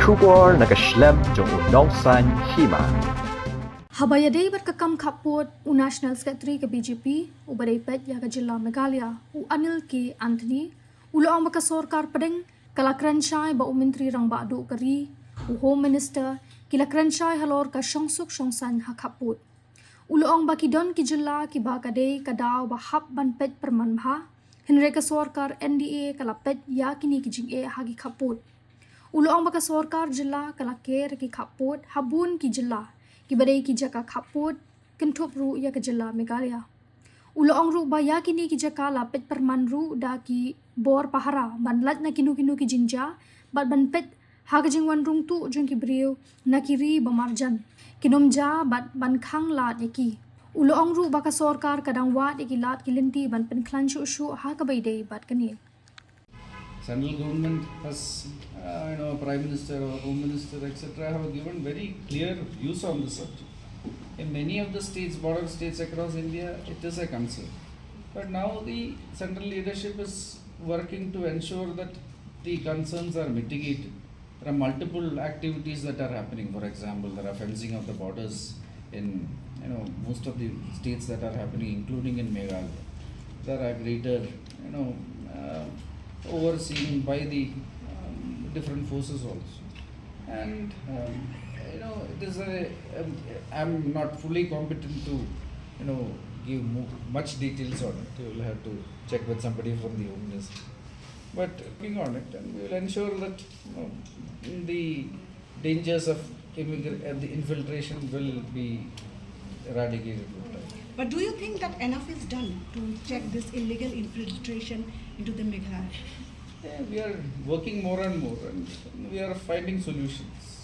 Shukor nakaslem jong unongsan Hima. Habayadei berkekam Khappud National Secretary ke BJP ubadai Peit ya ke Jilla Meghalaya Anil ke Anthony ulang baka Sorkar pedeng kalakran syai ba menteri rang badu keri Home Minister kilakran syai halor ka syongsuk syongsan ha Khappud ulang baki don ki Jilla ki ba kadei kadaw ba hab ban Peit permanbha henre ka Sorkar NDA kala Peit ya kini ki Jingeh hagi Khappud ulang baka Sorkar Jilla kala ker ki Khappud habun ki Jilla ki badai ki jaka Khappud kentup ru ya ke Jilla Meghalaya ulang ru ba ya kini ki jaka la Peit perman ru da ki bor pahara ban lat na kinu ki jinja bat ban Peit ha ke jingwan rung tu jung ki brio na kiri ba marjan kinom ja bat ban khang lat ki ulang ru ba ka Sorkar kadang wat ki lat ki linti ban Pynkhlaiñ Shuh ha ka bai dei bat kani Central government has, Prime Minister or Home Minister, etc., have given very clear views on the subject. In many of the states, border states across India, it is a concern. But now the central leadership is working to ensure that the concerns are mitigated. There are multiple activities that are happening. For example, there are fencing of the borders in most of the states that are happening, including in Meghalaya. There are greater, overseen by the different forces also, and it is I'm not fully competent to give much details on it. You will have to check with somebody from the Home Ministry, but working on it, and we will ensure that the dangers of the infiltration will be eradicated. But do you think that enough is done to check this illegal infiltration into the Meghalaya? Yeah, we are working more and more, and we are finding solutions.